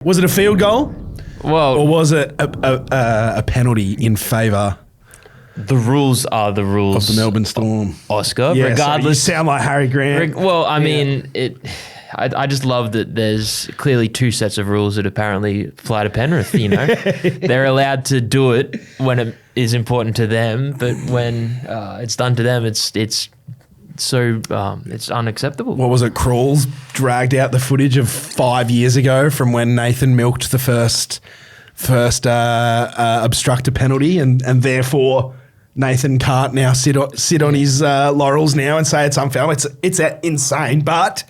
Was it a field goal? Well, Or was it a penalty in favour the rules are the rules of the Melbourne Storm? Oscar, Yeah, regardless. So you sound like Harry Grant. I mean, I just love that there's clearly two sets of rules that apparently fly to Penrith, you know. They're allowed to do it when it is important to them, but when it's done to them, it's unacceptable. What was it? Crawls dragged out the footage of 5 years ago from when Nathan milked the first obstructor penalty, and therefore Nathan can't now sit on his laurels now and say it's unfair. It's insane, but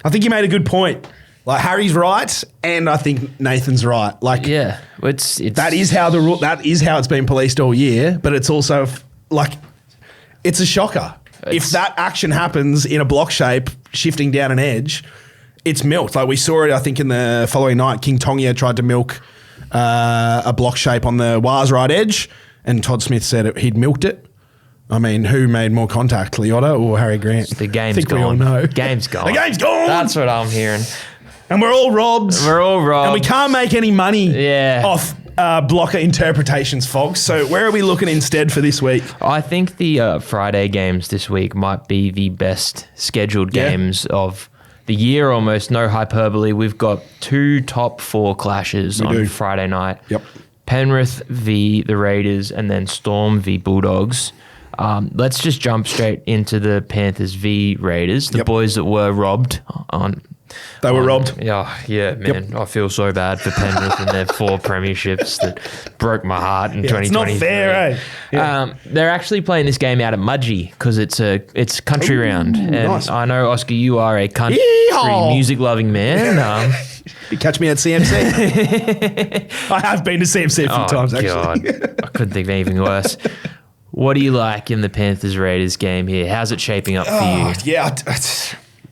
I think you made a good point. Like, Harry's right, and I think Nathan's right. Like, yeah, it's that is how it's been policed all year, but it's also like it's a shocker. If that action happens in a block shape, shifting down an edge, it's milked. Like we saw it, I think, in the following night. King Tongia tried to milk a block shape on the Wars right edge, and Todd Smith said he'd milked it. I mean, who made more contact, Leota or Harry Grant? The game's I think gone. we all know. Game's gone. The game's gone. That's what I'm hearing. And we're all robbed. And we can't make any money off blocker interpretations, folks. So where are we looking instead for this week? I think the Friday games this week might be the best scheduled games of the year, almost. No hyperbole. We've got two top four clashes on Friday night. Yep. Penrith v the Raiders and then Storm v Bulldogs. Let's just jump straight into the Panthers v Raiders. The boys that were robbed on... They were robbed. Yeah, man. Yep. I feel so bad for Penrith and their 4 premierships that broke my heart in 2023. It's not fair, eh? Yeah. They're actually playing this game out at Mudgee because it's country round. And nice. I know, Oscar, you are a country music-loving man. You catch me at CMC. I have been to CMC a few times, actually. God. I couldn't think of anything worse. What do you like in the Panthers-Raiders game here? How's it shaping up for you? Yeah,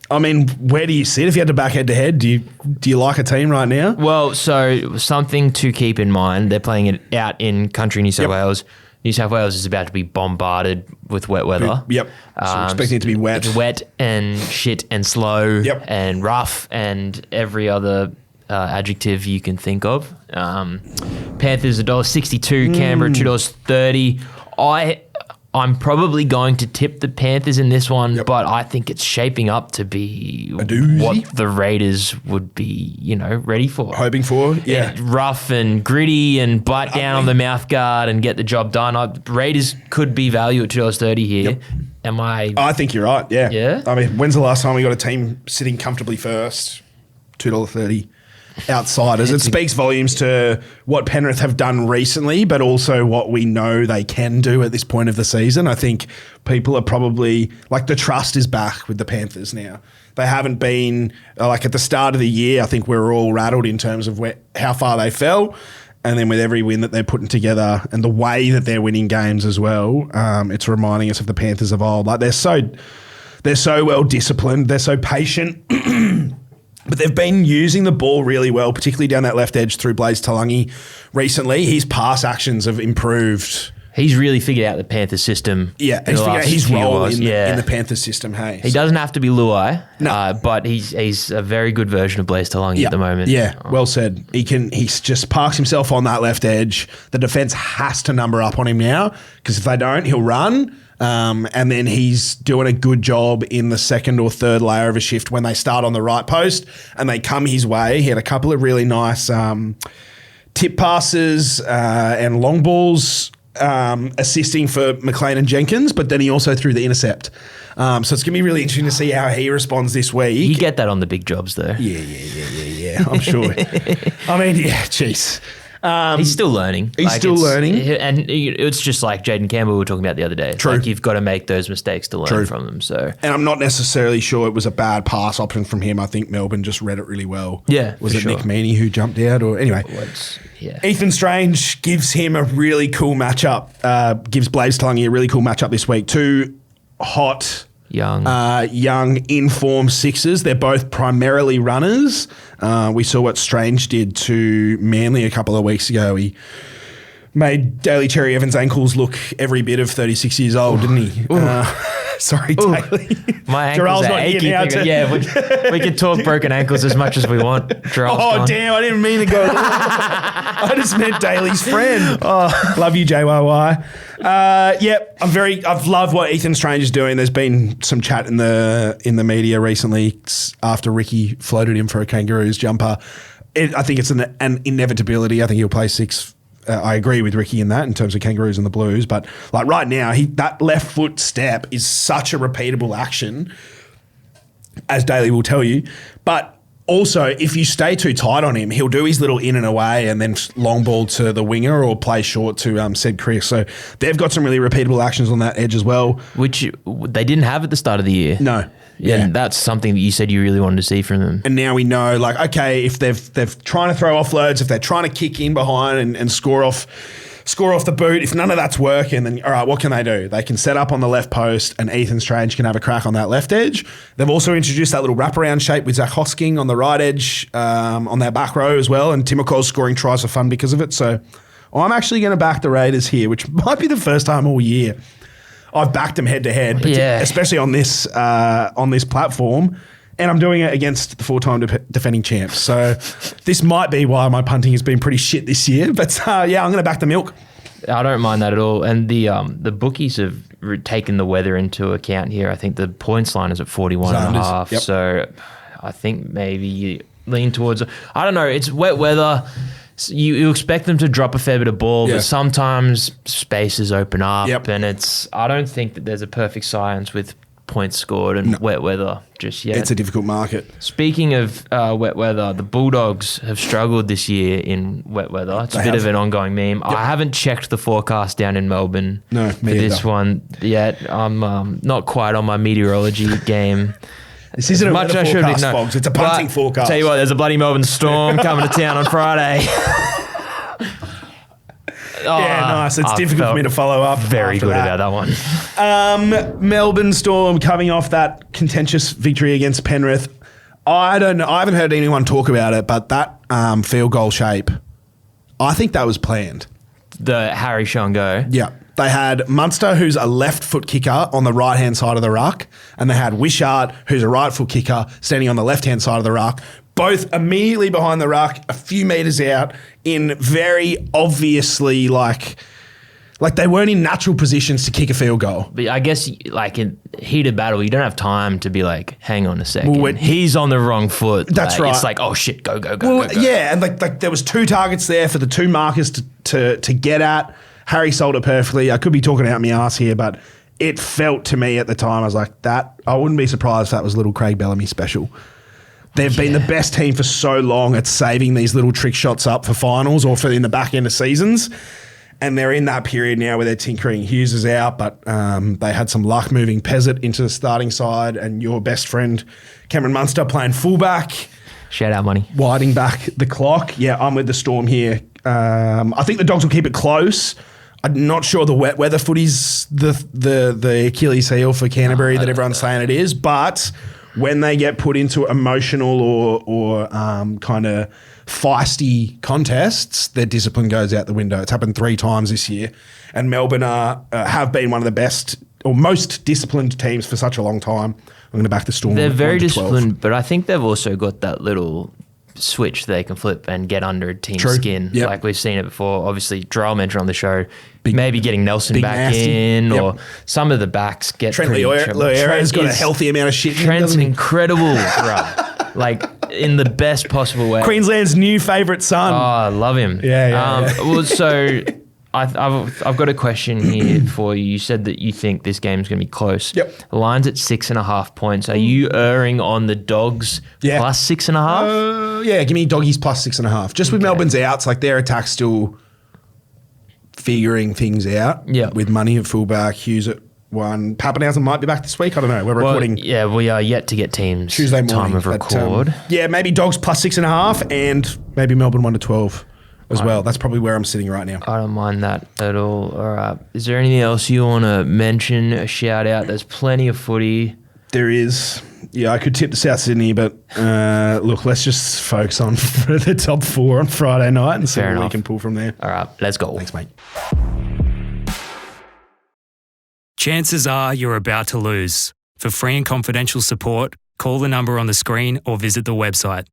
I mean, where do you sit if you had to back head-to-head? Do you like a team right now? Well, so something to keep in mind, they're playing it out in country New South Wales. New South Wales is about to be bombarded with wet weather. Yep. So expecting it to be wet. It's wet and shit and slow and rough and every other adjective you can think of. Panthers $1.62, Canberra $2.30. I'm probably going to tip the Panthers in this one, but I think it's shaping up to be what the Raiders would be, ready for. Hoping for, yeah. Rough and gritty and bite down on the mouth guard and get the job done. Raiders could be value at $2.30 here. Yep. Am I? I think you're right, yeah. Yeah? I mean, when's the last time we got a team sitting comfortably first? $2.30. Outsiders. It speaks volumes to what Penrith have done recently, but also what we know they can do at this point of the season. I think people are probably, the trust is back with the Panthers now. They haven't been, at the start of the year, I think we were all rattled in terms of how far they fell. And then with every win that they're putting together and the way that they're winning games as well, it's reminding us of the Panthers of old. They're so well disciplined. They're so patient. But they've been using the ball really well, particularly down that left edge through Blaze Talangi recently. His pass actions have improved. He's really figured out the Panthers system. Yeah, he's figured out his role in the Panthers system, hey. He doesn't have to be Luai, but he's a very good version of Blaze Talangi at the moment. Yeah, well said. He just parks himself on that left edge. The defence has to number up on him now because if they don't, he'll run. And then he's doing a good job in the second or third layer of a shift when they start on the right post and they come his way. He had a couple of really nice tip passes and long balls assisting for McLean and Jenkins, but then he also threw the intercept. So it's going to be really interesting to see how he responds this week. You get that on the big jobs though. Yeah, I'm sure. I mean, jeez. He's still learning. And it's just like Jaden Campbell we were talking about the other day. True. You've got to make those mistakes to learn from them. So, and I'm not necessarily sure it was a bad pass option from him. I think Melbourne just read it really well. Yeah, was it Nick Meaney who jumped out? Or anyway, Ethan Strange gives him a really cool matchup. Gives Blaze Talangi a really cool matchup this week. Two hot. Young in-form sixers. They're both primarily runners. We saw what Strange did to Manly a couple of weeks ago. He made Daly Cherry Evans' ankles look every bit of 36 years old, didn't he? Sorry, Daly. My ankles are achy. Yeah, we can talk broken ankles as much as we want. Damn, I didn't mean to go. I just meant Daly's friend. Oh, love you, JYY. I've loved what Ethan Strange is doing. There's been some chat in the media recently after Ricky floated him for a Kangaroos jumper. I think it's an inevitability. I think he'll play 6. I agree with Ricky in that in terms of Kangaroos and the Blues, but like right now, that left foot step is such a repeatable action, as Daly will tell you. But also, if you stay too tight on him, he'll do his little in and away and then long ball to the winger or play short to said Chris. So they've got some really repeatable actions on that edge as well, which they didn't have at the start of the year. No. Yeah, and that's something that you said you really wanted to see from them. And now we know, like, okay, if they're trying to throw offloads, if they're trying to kick in behind and score off the boot, if none of that's working, then all right, what can they do? They can set up on the left post, and Ethan Strange can have a crack on that left edge. They've also introduced that little wraparound shape with Zach Hosking on the right edge, on their back row as well, and Timokos scoring tries for fun because of it. So I'm actually going to back the Raiders here, which might be the first time all year I've backed them head to head, especially on this platform, and I'm doing it against the 4-time defending champs. So this might be why my punting has been pretty shit this year. But I'm going to back the milk. I don't mind that at all. And the bookies have taken the weather into account here. I think the points line is at 41.5. Yep. So I think maybe you lean towards. I don't know. It's wet weather. You expect them to drop a fair bit of ball, but sometimes spaces open up, and I don't think that there's a perfect science with points scored and wet weather just yet. It's a difficult market. Speaking of wet weather, the Bulldogs have struggled this year in wet weather. It's a bit of an ongoing meme. Yep. I haven't checked the forecast down in Melbourne for this one yet. I'm not quite on my meteorology game. This isn't a weather forecast, folks. It's a punting forecast. Tell you what, there's a bloody Melbourne Storm coming to town on Friday. Nice. It's difficult for me to follow up. Very good about that one. Melbourne Storm coming off that contentious victory against Penrith. I don't know. I haven't heard anyone talk about it, but that field goal shape, I think that was planned. The Harry Shongo. Yeah. They had Munster, who's a left foot kicker, on the right-hand side of the ruck, and they had Wishart, who's a right foot kicker, standing on the left-hand side of the ruck, both immediately behind the ruck, a few metres out, in very obviously like they weren't in natural positions to kick a field goal. But I guess like in heated battle, you don't have time to be like, hang on a second. He's on the wrong foot. That's right. It's like, oh shit, go. Yeah, and like there was 2 targets there for the 2 markers to get at. Harry sold it perfectly. I could be talking out my ass here, but it felt to me at the time, I was like, I wouldn't be surprised if that was little Craig Bellamy special. They've been the best team for so long at saving these little trick shots up for finals or for in the back end of seasons. And they're in that period now where they're tinkering. Hughes is out, but they had some luck moving Pezzett into the starting side, and your best friend, Cameron Munster, playing fullback. Shout out, money. Winding back the clock. Yeah, I'm with the Storm here. I think the Dogs will keep it close. I'm not sure the wet weather footy's the Achilles heel for Canterbury that everyone's saying it is, but when they get put into emotional or kind of feisty contests, their discipline goes out the window. It's happened 3 times this year, and Melbourne have been one of the best or most disciplined teams for such a long time. I'm going to back the Storm. They're very disciplined, but I think they've also got that little switch they can flip and get under a team's skin. Yep. Like we've seen it before. Obviously, Droll mentioned on the show, maybe getting Nelson back nasty. In, or some of the backs get Trent Loiera's got a healthy amount of shit. Trent's an incredible run, like in the best possible way. Queensland's new favourite son. Oh, I love him. Yeah. Well, so I've got a question here for you. You said that you think this game's going to be close. Yep. The line's at 6.5 points. Are you erring on the Dogs plus 6.5? Yeah, give me Doggies plus 6.5. Just with Melbourne's outs, like their attack's still figuring things out. Yeah. With Money at fullback, Hughes at 1. Pappenhausen might be back this week. I don't know. We're recording. Yeah, we are yet to get teams Tuesday morning, time of record. Maybe Dogs plus 6.5 and maybe Melbourne 1-12. As well. That's probably where I'm sitting right now. I don't mind that at all. All right. Is there anything else you want to mention, a shout out? There's plenty of footy. There is. Yeah, I could tip the South Sydney, but look, let's just focus on the top 4 on Friday night and see what we can pull from there. All right. Let's go. Thanks, mate. Chances are you're about to lose. For free and confidential support, call the number on the screen or visit the website.